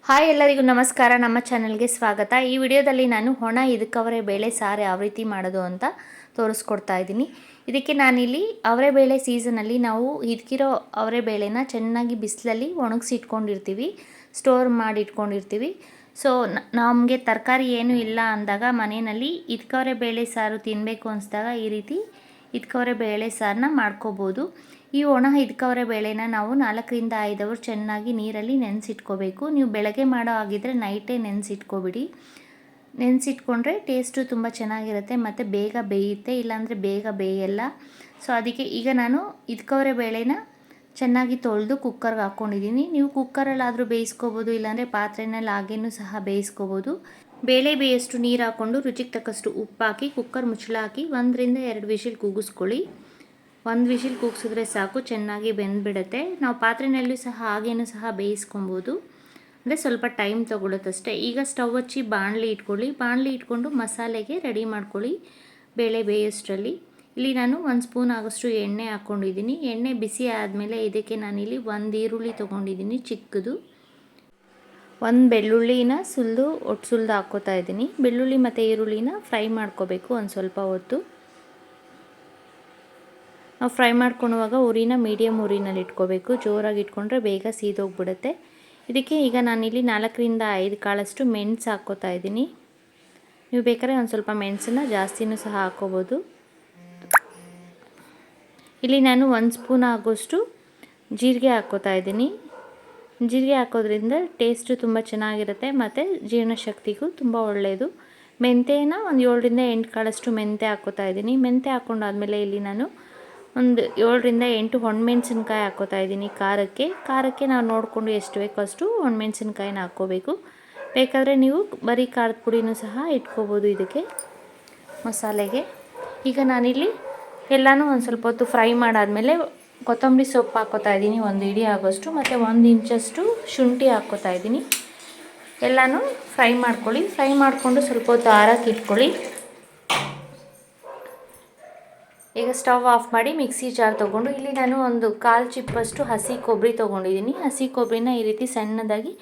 Hi ಎಲ್ಲರಿಗೂ ನಮಸ್ಕಾರ. ನಮ್ಮ ಚಾನಲ್ಗೆ ಸ್ವಾಗತ. ಈ ವಿಡಿಯೋದಲ್ಲಿ ನಾನು ಒಣ ಇದಕ್ಕವರೆ ಬೇಳೆ ಸಾರು ಯಾವ ರೀತಿ ಮಾಡೋದು ಅಂತ ತೋರಿಸ್ಕೊಡ್ತಾ ಇದ್ದೀನಿ. ಇದಕ್ಕೆ ನಾನಿಲ್ಲಿ ಅವರೆ ಬೇಳೆ ಸೀಸನಲ್ಲಿ ನಾವು ಇದಕ್ಕಿರೋ ಅವರೆ ಬೇಳೆನ ಚೆನ್ನಾಗಿ ಬಿಸಿಲಲ್ಲಿ ಒಣಗಿಸಿ ಇಟ್ಕೊಂಡಿರ್ತೀವಿ, ಸ್ಟೋರ್ ಮಾಡಿ ಇಟ್ಕೊಂಡಿರ್ತೀವಿ. ಸೊ ನಮಗೆ ತರಕಾರಿ ಏನೂ ಇಲ್ಲ ಅಂದಾಗ ಮನೆಯಲ್ಲಿ ಇದಕ್ಕವರೆ ಬೇಳೆ ಸಾರು ತಿನ್ನಬೇಕು ಅನಿಸಿದಾಗ ಈ ರೀತಿ ಇದಕ್ಕವರೆ ಬೇಳೆ ಸಾರನ್ನ ಮಾಡ್ಕೋಬೋದು. ಈ ಒಣ ಇದಕ್ಕವರೆ ಬೇಳೆನ ನಾವು 4ರಿಂದ 5 ಅವರ್ ಚೆನ್ನಾಗಿ ನೀರಲ್ಲಿ ನೆನೆಸಿಟ್ಕೋಬೇಕು. ನೀವು ಬೆಳಗ್ಗೆ ಮಾಡೋ ಆಗಿದ್ದರೆ ನೈಟೇ ನೆನೆಸಿಟ್ಕೊಬಿಡಿ. ನೆನೆಸಿಟ್ಕೊಂಡ್ರೆ ಟೇಸ್ಟು ತುಂಬ ಚೆನ್ನಾಗಿರುತ್ತೆ ಮತ್ತು ಬೇಗ ಬೇಯುತ್ತೆ, ಇಲ್ಲಾಂದರೆ ಬೇಗ ಬೇಯಲ್ಲ. ಸೊ ಅದಕ್ಕೆ ಈಗ ನಾನು ಇದಕ್ಕವರೆ ಬೇಳೆನ ಚೆನ್ನಾಗಿ ತೊಳೆದು ಕುಕ್ಕರ್ಗೆ ಹಾಕ್ಕೊಂಡಿದ್ದೀನಿ. ನೀವು ಕುಕ್ಕರಲ್ಲಾದರೂ ಬೇಯಿಸ್ಕೋಬೋದು, ಇಲ್ಲಾಂದರೆ ಪಾತ್ರೆಯಲ್ಲಿ ಹಾಗೇನೂ ಸಹ ಬೇಯಿಸ್ಕೋಬೋದು. ಬೇಳೆ ಬೇಯಷ್ಟು ನೀರು ಹಾಕ್ಕೊಂಡು ರುಚಿಗೆ ತಕ್ಕಷ್ಟು ಉಪ್ಪು ಹಾಕಿ ಕುಕ್ಕರ್ ಮುಚ್ಚಳ ಹಾಕಿ 1ರಿಂದ 2 ವಿಷಿಲ್ ಕೂಗಿಸ್ಕೊಳ್ಳಿ. 1 ವಿಷಿಲ್ ಕೂಗಿಸಿದ್ರೆ ಸಾಕು, ಚೆನ್ನಾಗಿ ಬೆಂದ್ಬಿಡುತ್ತೆ. ನಾವು ಪಾತ್ರೆಯಲ್ಲೂ ಸಹ ಹಾಗೇನೂ ಸಹ ಬೇಯಿಸ್ಕೊಬೋದು, ಅಂದರೆ ಸ್ವಲ್ಪ ಟೈಮ್ ತೊಗೊಳುತ್ತಷ್ಟೇ. ಈಗ ಸ್ಟವ್ ಹಚ್ಚಿ ಬಾಣಲಿ ಇಟ್ಕೊಳ್ಳಿ. ಬಾಣಲಿ ಇಟ್ಕೊಂಡು ಮಸಾಲೆಗೆ ರೆಡಿ ಮಾಡ್ಕೊಳ್ಳಿ. ಬೇಳೆ ಬೇಯೋಷ್ಟರಲ್ಲಿ ಇಲ್ಲಿ ನಾನು 1 ಸ್ಪೂನ್ ಆಗೋಷ್ಟು ಎಣ್ಣೆ ಹಾಕ್ಕೊಂಡಿದ್ದೀನಿ. ಎಣ್ಣೆ ಬಿಸಿ ಆದಮೇಲೆ ಇದಕ್ಕೆ ನಾನಿಲ್ಲಿ 1 ಈರುಳ್ಳಿ ತೊಗೊಂಡಿದ್ದೀನಿ ಚಿಕ್ಕದು, 1 ಬೆಳ್ಳುಳ್ಳಿನ ಸುಲಿದು ಹಾಕ್ಕೋತಾ ಇದ್ದೀನಿ. ಬೆಳ್ಳುಳ್ಳಿ ಮತ್ತು ಈರುಳ್ಳಿನ ಫ್ರೈ ಮಾಡ್ಕೋಬೇಕು ಒಂದು ಸ್ವಲ್ಪ ಹೊತ್ತು. ನಾವು ಫ್ರೈ ಮಾಡ್ಕೊಳ್ಳುವಾಗ ಉರಿನ ಮೀಡಿಯಮ್ ಉರಿನಲ್ಲಿ ಇಟ್ಕೋಬೇಕು, ಜೋರಾಗಿ ಇಟ್ಕೊಂಡ್ರೆ ಬೇಗ ಸೀದೋಗ್ಬಿಡುತ್ತೆ. ಇದಕ್ಕೆ ಈಗ ನಾನಿಲ್ಲಿ 4ರಿಂದ 5 ಕಾಳಷ್ಟು ಮೆಣಸು ಹಾಕ್ಕೋತಾ ಇದ್ದೀನಿ. ನೀವು ಬೇಕಾದ್ರೆ ಒಂದು ಸ್ವಲ್ಪ ಮೆಣಸನ್ನು ಜಾಸ್ತಿನೂ ಸಹ ಹಾಕ್ಕೋಬೋದು. ಇಲ್ಲಿ ನಾನು 1 ಸ್ಪೂನ್ ಆಗೋಷ್ಟು ಜೀರಿಗೆ ಹಾಕ್ಕೋತಾ ಇದ್ದೀನಿ. ಜೀರಿಗೆ ಹಾಕೋದ್ರಿಂದ ಟೇಸ್ಟು ತುಂಬ ಚೆನ್ನಾಗಿರುತ್ತೆ ಮತ್ತು ಜೀರ್ಣಶಕ್ತಿಗೂ ತುಂಬ ಒಳ್ಳೆಯದು. ಮೆಂತ್ಯನ ಒಂದು 7ರಿಂದ 8 ಕಾಳಷ್ಟು ಮೆಂತ್ಯ ಹಾಕ್ಕೋತಾ ಇದ್ದೀನಿ. ಮೆಂತ್ಯ ಹಾಕ್ಕೊಂಡಾದ್ಮೇಲೆ ಇಲ್ಲಿ ನಾನು ಒಂದು 7ರಿಂದ 8 ಒಣಮೆಣಸಿನ್ಕಾಯಿ ಹಾಕ್ಕೋತಾ ಇದ್ದೀನಿ. ಖಾರಕ್ಕೆ ನಾವು ನೋಡಿಕೊಂಡು ಎಷ್ಟು ಬೇಕೋ ಅಷ್ಟು ಒಣಮೆಣಸಿನ್ಕಾಯಿನ ಹಾಕ್ಕೋಬೇಕು. ಬೇಕಾದರೆ ನೀವು ಬರೀ ಖಾರದ ಪುಡಿನೂ ಸಹ ಇಟ್ಕೋಬೋದು ಇದಕ್ಕೆ ಮಸಾಲೆಗೆ. ಈಗ ನಾನಿಲ್ಲಿ ಎಲ್ಲನೂ ಒಂದು ಸ್ವಲ್ಪ ಹೊತ್ತು ಫ್ರೈ ಮಾಡಾದಮೇಲೆ ಕೊತ್ತಂಬರಿ ಸೊಪ್ಪು ಹಾಕ್ಕೋತಾ ಇದ್ದೀನಿ, 1 ಹಿಡಿ ಆಗೋಷ್ಟು, ಮತ್ತು 1 ಇಂಚಷ್ಟು ಶುಂಠಿ ಹಾಕ್ಕೋತಾ ಇದ್ದೀನಿ. ಎಲ್ಲನೂ ಫ್ರೈ ಮಾಡ್ಕೊಳ್ಳಿ. ಫ್ರೈ ಮಾಡಿಕೊಂಡು ಸ್ವಲ್ಪ ಹೊತ್ತು ಆರಕ್ಕೆ ಇಟ್ಕೊಳ್ಳಿ. ಈಗ ಸ್ಟವ್ ಆಫ್ ಮಾಡಿ ಮಿಕ್ಸಿ ಜಾರ್ ತೊಗೊಂಡು ಇಲ್ಲಿ ನಾನು ಒಂದು 1/4 ಚಿಪ್ಪಷ್ಟು ಹಸಿ ಕೊಬ್ಬರಿ ತೊಗೊಂಡಿದ್ದೀನಿ. ಹಸಿ ಕೊಬ್ಬರಿನ ಈ ರೀತಿ ಸಣ್ಣದಾಗಿ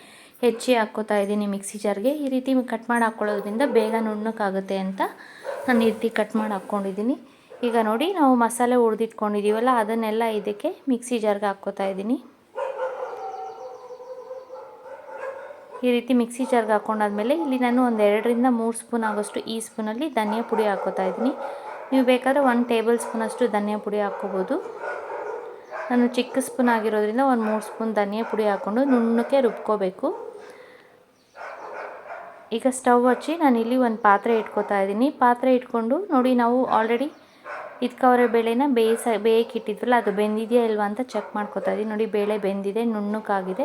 ಹೆಚ್ಚಿ ಹಾಕ್ಕೋತಾ ಇದ್ದೀನಿ ಮಿಕ್ಸಿ ಜಾರ್ಗೆ. ಈ ರೀತಿ ಕಟ್ ಮಾಡಿ ಹಾಕ್ಕೊಳ್ಳೋದ್ರಿಂದ ಬೇಗ ನುಣ್ಣಕ್ಕಾಗುತ್ತೆ ಅಂತ ನಾನು ಈ ರೀತಿ ಕಟ್ ಮಾಡಿ ಹಾಕ್ಕೊಂಡಿದ್ದೀನಿ. ಈಗ ನೋಡಿ, ನಾವು ಮಸಾಲೆ ಹುರಿದಿಟ್ಕೊಂಡಿದ್ದೀವಲ್ಲ ಅದನ್ನೆಲ್ಲ ಇದಕ್ಕೆ ಮಿಕ್ಸಿ ಜಾರ್ಗೆ ಹಾಕ್ಕೋತಾ ಇದ್ದೀನಿ. ಈ ರೀತಿ ಮಿಕ್ಸಿ ಜಾರ್ಗೆ ಹಾಕ್ಕೊಂಡಾದ್ಮೇಲೆ ಇಲ್ಲಿ ನಾನು ಒಂದು 2ರಿಂದ 3 ಸ್ಪೂನ್ ಆಗೋಷ್ಟು ಈ ಸ್ಪೂನಲ್ಲಿ ಧನಿಯಾ ಪುಡಿ ಹಾಕ್ಕೋತಾ ಇದ್ದೀನಿ. ನೀವು ಬೇಕಾದ್ರೆ 1 ಟೇಬಲ್ ಸ್ಪೂನಷ್ಟು ಧನಿಯಾ ಪುಡಿ ಹಾಕ್ಕೋಬೋದು. ನಾನು ಚಿಕ್ಕ ಸ್ಪೂನ್ ಆಗಿರೋದ್ರಿಂದ ಒಂದು 3 ಸ್ಪೂನ್ ಧನಿಯಾ ಪುಡಿ ಹಾಕ್ಕೊಂಡು ನುಣ್ಣಕ್ಕೆ ರುಬ್ಕೋಬೇಕು. ಈಗ ಸ್ಟವ್ ಹಚ್ಚಿ ನಾನಿಲ್ಲಿ ಒಂದು ಪಾತ್ರೆ ಇಟ್ಕೋತಾ ಇದ್ದೀನಿ. ಪಾತ್ರೆ ಇಟ್ಕೊಂಡು ನೋಡಿ, ನಾವು ಆಲ್ರೆಡಿ ಇದಕ್ಕವರೆ ಬೇಳೆನ ಬೇಯಕ್ಕೆ ಇಟ್ಟಿದ್ವಲ್ಲ ಅದು ಬೆಂದಿದೆಯಾ ಇಲ್ವಾ ಅಂತ ಚೆಕ್ ಮಾಡ್ಕೋತಾ ಇದ್ದೀನಿ. ನೋಡಿ, ಬೇಳೆ ಬೆಂದಿದೆ, ನುಣ್ಣಕ್ಕಾಗಿದೆ.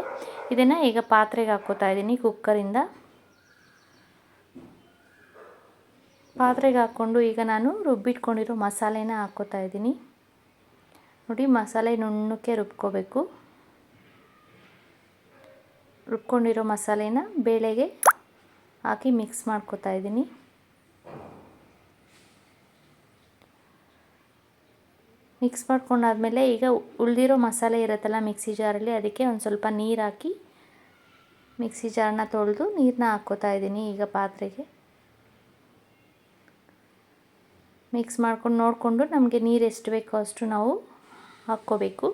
ಇದನ್ನು ಈಗ ಪಾತ್ರೆಗೆ ಹಾಕ್ಕೋತಾ ಇದ್ದೀನಿ. ಪಾತ್ರೆಗೆ ಹಾಕ್ಕೊಂಡು ಈಗ ನಾನು ರುಬ್ಬಿಟ್ಕೊಂಡಿರೋ ಮಸಾಲೆನ ಹಾಕ್ಕೋತಾ ಇದ್ದೀನಿ. ನೋಡಿ, ಮಸಾಲೆ ನುಣ್ಣಕ್ಕೆ ರುಬ್ಕೋಬೇಕು. ರುಬ್ಕೊಂಡಿರೋ ಮಸಾಲೆನ ಬೇಳೆಗೆ ಹಾಕಿ ಮಿಕ್ಸ್ ಮಾಡ್ಕೋತಾ ಇದ್ದೀನಿ. ಮಿಕ್ಸ್ ಮಾಡ್ಕೊಂಡಾದ್ಮೇಲೆ ಈಗ ಉಳಿದಿರೋ ಮಸಾಲೆ ಇರುತ್ತಲ್ಲ ಮಿಕ್ಸಿ ಜಾರಲ್ಲಿ, ಅದಕ್ಕೆ ಒಂದು ಸ್ವಲ್ಪ ನೀರು ಹಾಕಿ ಮಿಕ್ಸಿ ಜಾರನ್ನ ತೊಳೆದು ನೀರನ್ನ ಹಾಕ್ಕೋತಾ ಇದ್ದೀನಿ. ಈಗ ಪಾತ್ರೆಗೆ ಮಿಕ್ಸ್ ಮಾಡ್ಕೊಂಡು ನೋಡಿಕೊಂಡು ನಮಗೆ ನೀರು ಎಷ್ಟು ಬೇಕೋ ಅಷ್ಟು ನಾವು ಹಾಕ್ಕೋಬೇಕು.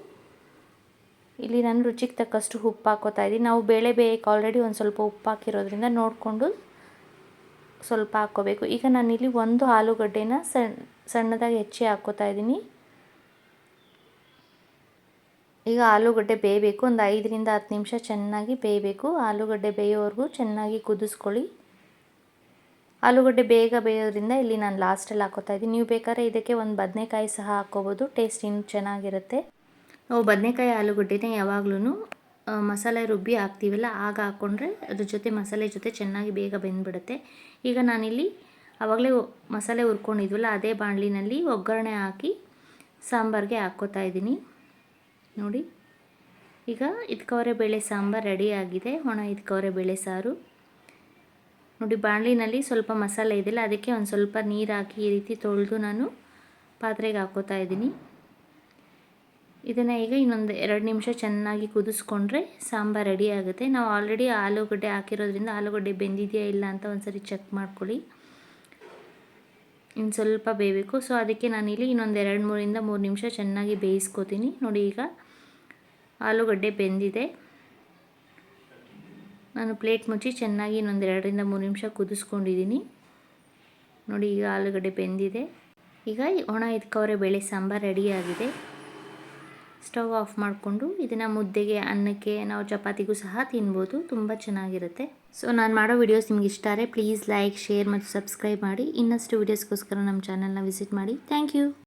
ಇಲ್ಲಿ ನಾನು ರುಚಿಗೆ ತಕ್ಕಷ್ಟು ಉಪ್ಪು ಹಾಕ್ಕೋತಾ ಇದ್ದೀನಿ. ನಾವು ಬೇಳೆ ಬೇಯಕ್ಕೆ ಆಲ್ರೆಡಿ ಒಂದು ಸ್ವಲ್ಪ ಉಪ್ಪು ಹಾಕಿರೋದ್ರಿಂದ ನೋಡಿಕೊಂಡು ಸ್ವಲ್ಪ ಹಾಕ್ಕೋಬೇಕು. ಈಗ ನಾನಿಲ್ಲಿ 1 ಆಲೂಗಡ್ಡೆನ ಸಣ್ಣದಾಗಿ ಹೆಚ್ಚಿ ಹಾಕ್ಕೋತಾ ಇದ್ದೀನಿ. ಈಗ ಆಲೂಗಡ್ಡೆ ಬೇಯಬೇಕು, ಒಂದು 5ರಿಂದ 10 ನಿಮಿಷ ಚೆನ್ನಾಗಿ ಬೇಯಬೇಕು. ಆಲೂಗಡ್ಡೆ ಬೇಯೋವರೆಗೂ ಚೆನ್ನಾಗಿ ಕುದಿಸ್ಕೊಳ್ಳಿ. ಆಲೂಗಡ್ಡೆ ಬೇಗ ಬೇಯೋದ್ರಿಂದ ಇಲ್ಲಿ ನಾನು ಲಾಸ್ಟಲ್ಲಿ ಹಾಕ್ಕೋತಾ ಇದ್ದೀನಿ. ನೀವು ಬೇಕಾದ್ರೆ ಇದಕ್ಕೆ ಒಂದು ಬದನೆಕಾಯಿ ಸಹ ಹಾಕ್ಕೋಬೋದು, ಟೇಸ್ಟ್ ಇನ್ನೂ ಚೆನ್ನಾಗಿರುತ್ತೆ. ನಾವು ಬದನೆಕಾಯಿ ಆಲೂಗಡ್ಡೆನ ಯಾವಾಗ್ಲೂ ಮಸಾಲೆ ರುಬ್ಬಿ ಹಾಕ್ತೀವಲ್ಲ ಆಗ ಹಾಕ್ಕೊಂಡ್ರೆ ಅದ್ರ ಜೊತೆ ಮಸಾಲೆ ಜೊತೆ ಚೆನ್ನಾಗಿ ಬೇಗ ಬೆಂದ್ಬಿಡುತ್ತೆ. ಈಗ ನಾನಿಲ್ಲಿ ಆವಾಗಲೇ ಮಸಾಲೆ ಹುರ್ಕೊಂಡಿದ್ವಲ್ಲ ಅದೇ ಬಾಣಲಿನಲ್ಲಿ ಒಗ್ಗರಣೆ ಹಾಕಿ ಸಾಂಬಾರಿಗೆ ಹಾಕ್ಕೋತಾ ಇದ್ದೀನಿ. ನೋಡಿ, ಈಗ ಇದಕ್ಕವರೆ ಬೇಳೆ ಸಾಂಬಾರು ರೆಡಿಯಾಗಿದೆ, ಒಣ ಇದಕ್ಕವರೆ ಬೇಳೆ ಸಾರು. ನೋಡಿ, ಬಾಣಲಿನಲ್ಲಿ ಸ್ವಲ್ಪ ಮಸಾಲೆ ಇದೆಯಲ್ಲ ಅದಕ್ಕೆ ಒಂದು ಸ್ವಲ್ಪ ನೀರು ಹಾಕಿ ಈ ರೀತಿ ತೊಳೆದು ನಾನು ಪಾತ್ರೆಗೆ ಹಾಕ್ಕೋತಾ ಇದ್ದೀನಿ. ಇದನ್ನು ಈಗ ಇನ್ನೊಂದು 2 ನಿಮಿಷ ಚೆನ್ನಾಗಿ ಕುದಿಸ್ಕೊಂಡ್ರೆ ಸಾಂಬಾರು ರೆಡಿ ಆಗುತ್ತೆ. ನಾವು ಆಲ್ರೆಡಿ ಆಲೂಗಡ್ಡೆ ಹಾಕಿರೋದ್ರಿಂದ ಆಲೂಗಡ್ಡೆ ಬೆಂದಿದೆಯಾ ಇಲ್ಲ ಅಂತ ಒಂದ್ಸರಿ ಚೆಕ್ ಮಾಡ್ಕೊಳ್ಳಿ. ಇನ್ನು ಸ್ವಲ್ಪ ಬೇಯಬೇಕು. ಸೊ ಅದಕ್ಕೆ ನಾನಿಲ್ಲಿ ಇನ್ನೊಂದು 2-3 ನಿಮಿಷ ಚೆನ್ನಾಗಿ ಬೇಯಿಸ್ಕೊತೀನಿ. ನೋಡಿ ಈಗ ಆಲೂಗಡ್ಡೆ ಬೆಂದಿದೆ. ನಾನು ಪ್ಲೇಟ್ ಮುಚ್ಚಿ ಚೆನ್ನಾಗಿ ಇನ್ನೊಂದು 2-3 ನಿಮಿಷ ಕುದಿಸ್ಕೊಂಡಿದ್ದೀನಿ. ನೋಡಿ ಈಗ ಆಲೂಗಡ್ಡೆ ಬೆಂದಿದೆ. ಈಗ ಒಣ ಹಿದ್ಕವರೆ ಬೇಳೆ ಸಾಂಬಾರು ರೆಡಿಯಾಗಿದೆ. ಸ್ಟವ್ ಆಫ್ ಮಾಡಿಕೊಂಡು ಇದನ್ನು ಮುದ್ದೆಗೆ, ಅನ್ನಕ್ಕೆ, ನಾವು ಚಪಾತಿಗೂ ಸಹ ತಿನ್ಬೋದು. ತುಂಬ ಚೆನ್ನಾಗಿರುತ್ತೆ. ಸೊ ನಾನು ಮಾಡೋ ವಿಡಿಯೋಸ್ ನಿಮ್ಗೆ ಇಷ್ಟ ಆದರೆ ಪ್ಲೀಸ್ ಲೈಕ್, ಶೇರ್ ಮತ್ತು ಸಬ್ಸ್ಕ್ರೈಬ್ ಮಾಡಿ. ಇನ್ನಷ್ಟು ವೀಡಿಯೋಸ್ಗೋಸ್ಕರ ನಮ್ಮ ಚಾನಲ್ನ ವಿಸಿಟ್ ಮಾಡಿ. Thank you.